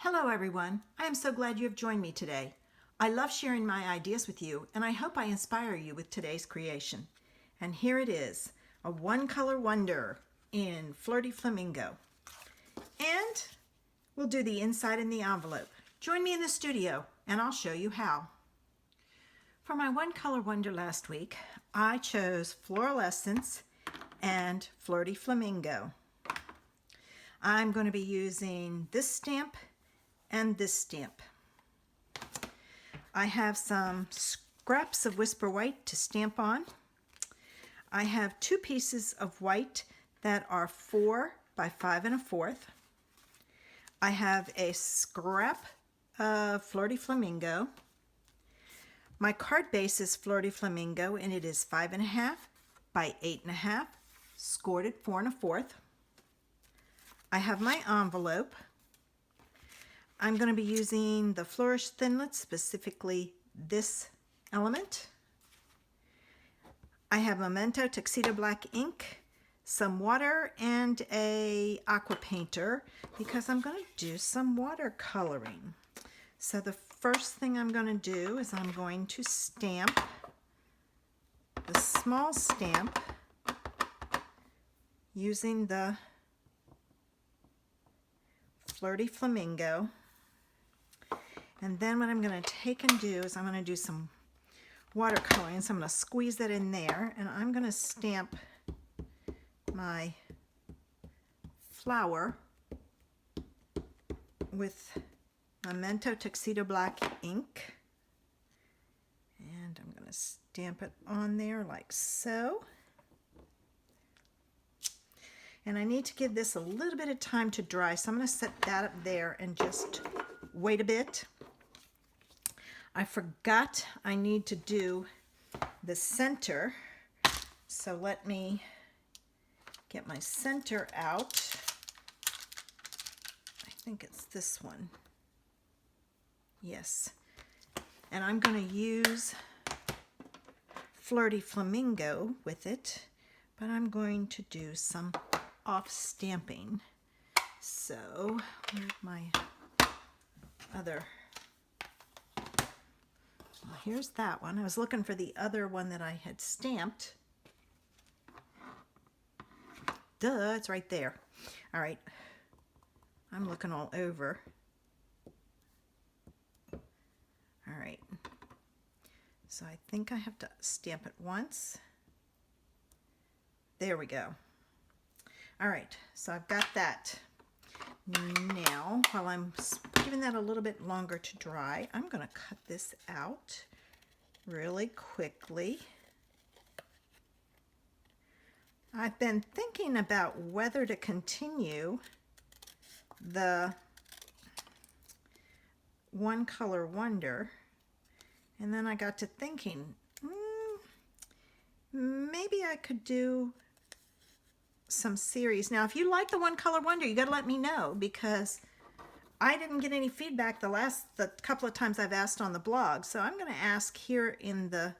Hello everyone, I am so glad you have joined me today. I love sharing my ideas with you and I hope I inspire you with today's creation. And here it is, a one color wonder in Flirty Flamingo. And we'll do the inside in the envelope. Join me in the studio and I'll show you how. For my one color wonder last week, I chose Floral Essence and Flirty Flamingo. I'm going to be using this stamp and this stamp. I have some scraps of Whisper White to stamp on. I have two pieces of white that are 4 by 5 1/4. I have a scrap of Flirty Flamingo. My card base is Flirty Flamingo and it is 5 1/2 by 8 1/2, scored at 4 1/4. I have my envelope. I'm going to be using the Flourish Thinlet, specifically this element. I have Memento Tuxedo Black ink, some water, and a aqua painter because I'm going to do some watercoloring. So the first thing I'm going to do is I'm going to stamp the small stamp using the Flirty Flamingo. And then what I'm going to take and do is I'm going to do some watercoloring. So I'm going to squeeze that in there and I'm going to stamp my flower with Memento Tuxedo Black ink. And I'm going to stamp it on there like so. And I need to give this a little bit of time to dry, so I'm going to set that up there and just wait a bit. I forgot I need to do the center, so let me get my center out. I think it's this one. Yes. And I'm going to use Flirty Flamingo with it, but I'm going to do some off stamping. So where's my other? Well, here's that one. I was looking for the other one that I had stamped. Duh, it's right there. All right, I'm looking all over. All right, so I think I have to stamp it once. There we go. All right, so I've got that. Now, while I'm giving that a little bit longer to dry, I'm going to cut this out really quickly. I've been thinking about whether to continue the one color wonder, and then I got to thinking, maybe I could do some series. Now, if you like the one color wonder, you got to let me know because I didn't get any feedback the couple of times I've asked on the blog. So I'm going to ask here in the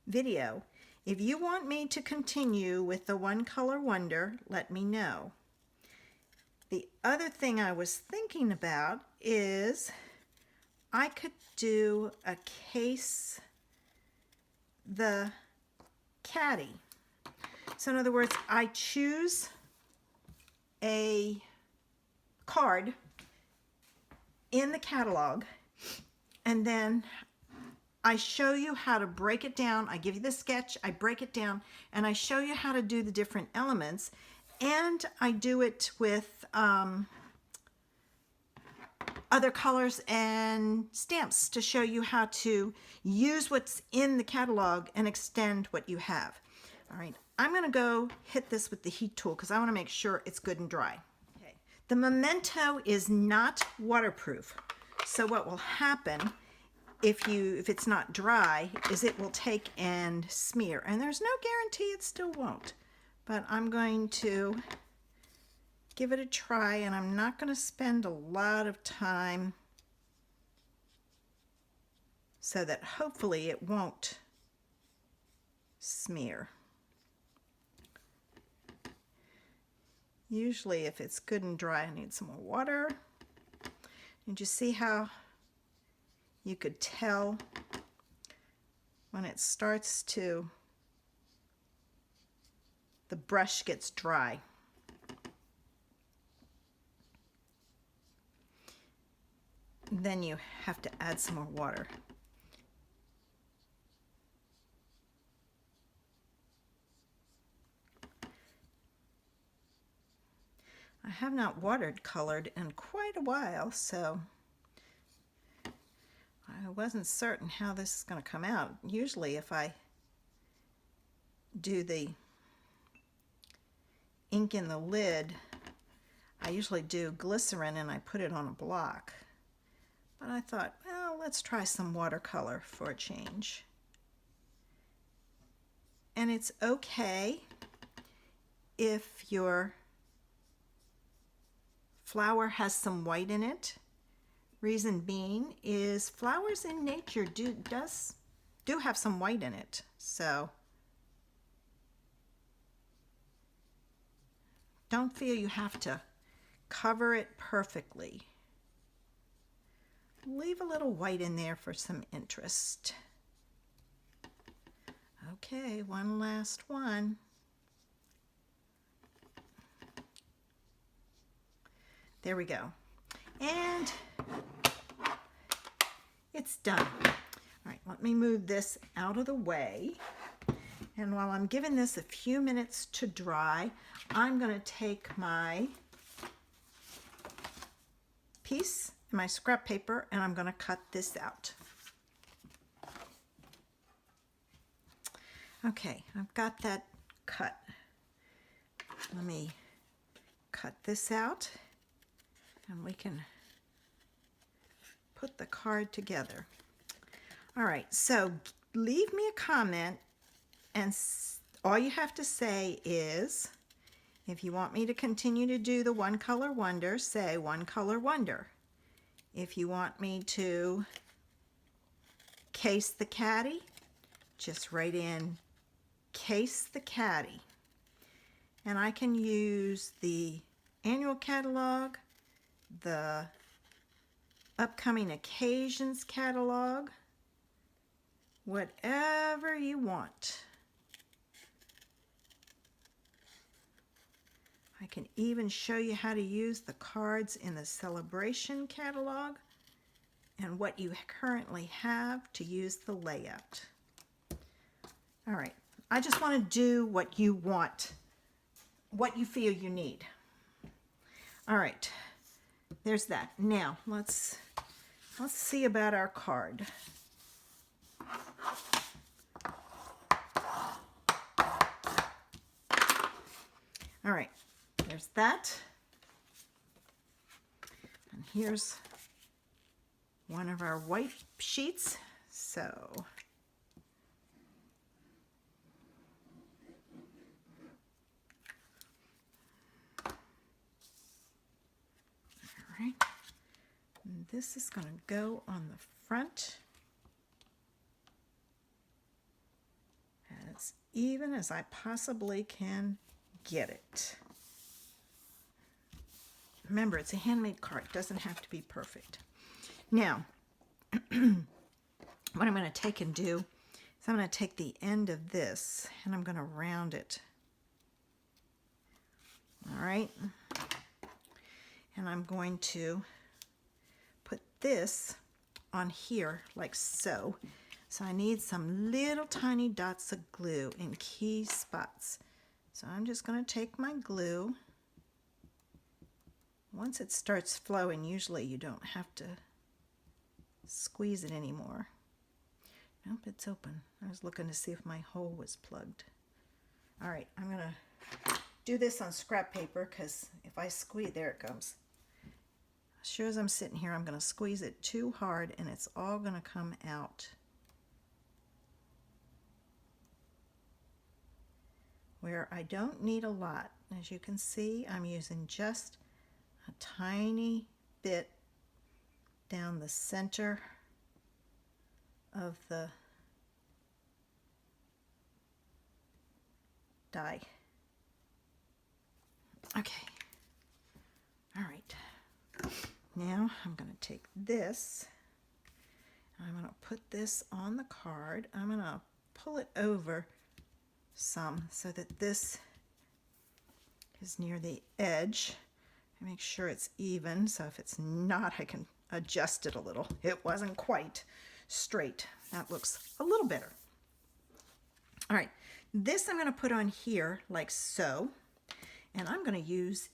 video. If you want me to continue with the one color wonder, let me know. The other thing I was thinking about is I could do a case the caddy. So in other words, I choose a card in the catalog and then I show you how to break it down. I give you the sketch, I break it down, and I show you how to do the different elements, and I do it with other colors and stamps to show you how to use what's in the catalog and extend what you have. All right, I'm going to go hit this with the heat tool because I want to make sure it's good and dry. Okay. The Memento is not waterproof, so what will happen if it's not dry is it will take and smear, and there's no guarantee it still won't, but I'm going to give it a try, and I'm not going to spend a lot of time so that hopefully it won't smear. Usually if it's good and dry, I need some more water. Did you see how you could tell when it starts to, the brush gets dry? Then you have to add some more water. I have not watercolored in quite a while, so I wasn't certain how this is going to come out. Usually if I do the ink in the lid, I usually do glycerin and I put it on a block. But I thought, well, let's try some watercolor for a change. And it's okay if your flower has some white in it. Reason being is flowers in nature do have some white in it. So don't feel you have to cover it perfectly. Leave a little white in there for some interest. Okay, one last one. There we go. And it's done. All right, let me move this out of the way. And while I'm giving this a few minutes to dry, I'm going to take my piece, my scrap paper, and I'm going to cut this out. Okay, I've got that cut. Let me cut this out and we can put the card together. All right, so leave me a comment, and all you have to say is, if you want me to continue to do the One Color Wonder, say One Color Wonder. If you want me to case the caddy, just write in case the caddy. And I can use the annual catalog, the upcoming occasions catalog, whatever you want. I can even show you how to use the cards in the celebration catalog and what you currently have to use the layout. All right, I just want to do what you want, what you feel you need. All right, there's that. Now let's see about our card. All right, there's that. And here's one of our white sheets. So right. And this is going to go on the front as even as I possibly can get it. Remember, it's a handmade card. It doesn't have to be perfect. Now, what I'm going to take and do is I'm going to take the end of this and I'm going to round it. All right. And I'm going to put this on here like so. So I need some little tiny dots of glue in key spots. So I'm just going to take my glue. Once it starts flowing, usually you don't have to squeeze it anymore. Nope, it's open. I was looking to see if my hole was plugged. All right, I'm going to do this on scrap paper because if I squeeze, there it comes. As sure as I'm sitting here, I'm going to squeeze it too hard and it's all going to come out. Where I don't need a lot. As you can see, I'm using just a tiny bit down the center of the die. Okay. All right. Now I'm going to take this, and I'm going to put this on the card. I'm going to pull it over some so that this is near the edge. I make sure it's even, so if it's not, I can adjust it a little. It wasn't quite straight. That looks a little better. All right, this I'm going to put on here like so, and I'm going to use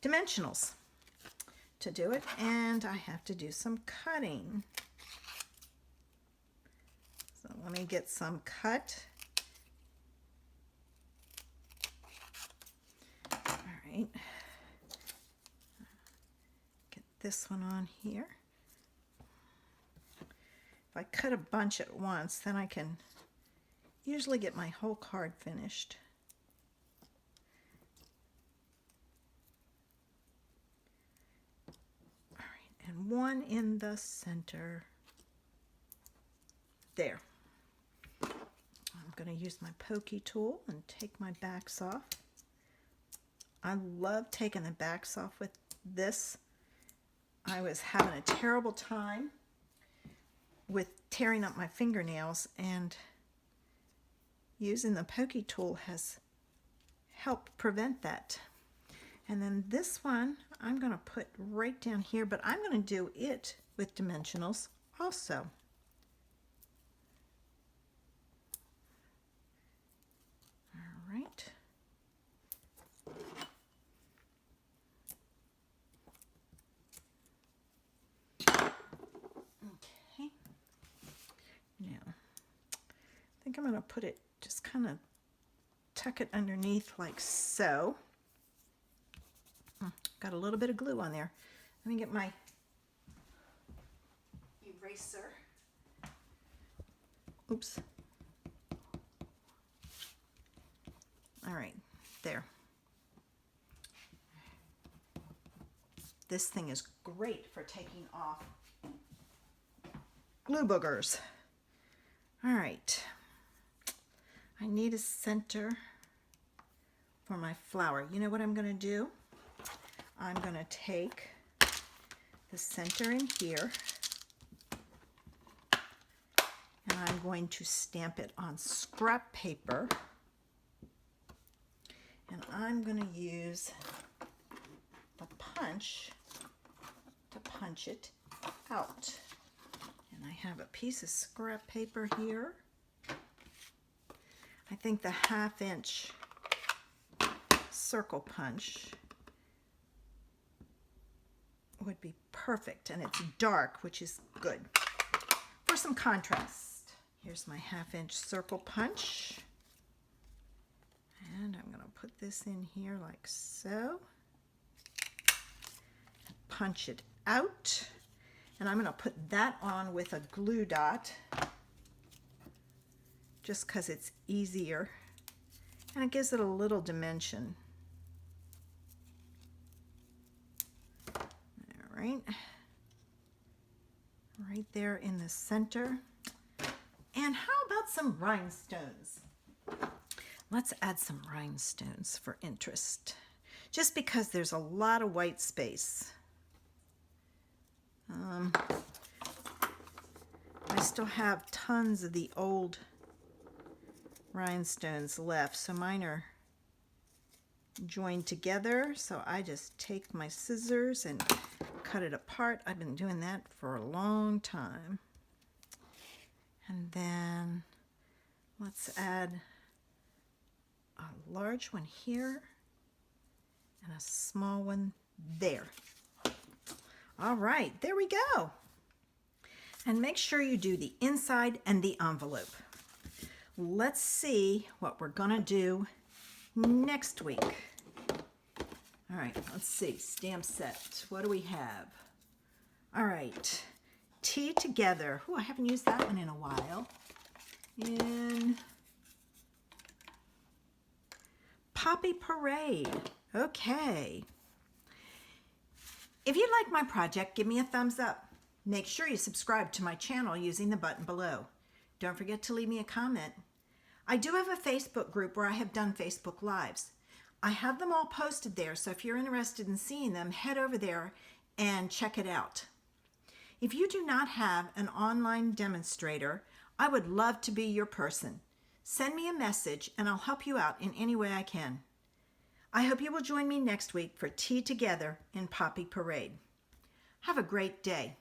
Dimensionals to do it, and I have to do some cutting. So let me get some cut. All right, get this one on here. If I cut a bunch at once, then I can usually get my whole card finished. All right, and one in the center. There. I'm going to use my pokey tool and take my backs off. I love taking the backs off with this. I was having a terrible time with tearing up my fingernails, and using the pokey tool has helped prevent that. And then this one I'm going to put right down here, but I'm going to do it with Dimensionals also. All right. Now, I think I'm going to put it, just kind of tuck it underneath like so. Got a little bit of glue on there. Let me get my eraser. Oops. All right, there. This thing is great for taking off glue boogers. All right, I need a center for my flower. You know what I'm going to do? I'm going to take the center in here, and I'm going to stamp it on scrap paper, and I'm going to use the punch to punch it out. And I have a piece of scrap paper here. I think the 1/2 inch circle punch would be perfect, and it's dark, which is good for some contrast. Here's my 1/2 inch circle punch, and I'm going to put this in here like so. Punch it out. And I'm going to put that on with a glue dot just because it's easier, and it gives it a little dimension. All right, right there in the center. And how about some rhinestones? Let's add some rhinestones for interest, just because there's a lot of white space. I still have tons of the old rhinestones left, so mine are joined together. So I just take my scissors and cut it apart. I've been doing that for a long time. And then let's add a large one here and a small one there. All right, there we go. And make sure you do the inside and the envelope. Let's see what we're gonna do next week. All right, let's see, stamp set. What do we have? All right, Tea Together. Oh, I haven't used that one in a while. In Poppy Parade. Okay. If you like my project, give me a thumbs up. Make sure you subscribe to my channel using the button below. Don't forget to leave me a comment. I do have a Facebook group where I have done Facebook Lives. I have them all posted there, so if you're interested in seeing them, head over there and check it out. If you do not have an online demonstrator, I would love to be your person. Send me a message and I'll help you out in any way I can. I hope you will join me next week for Tea Together in Poppy Parade. Have a great day.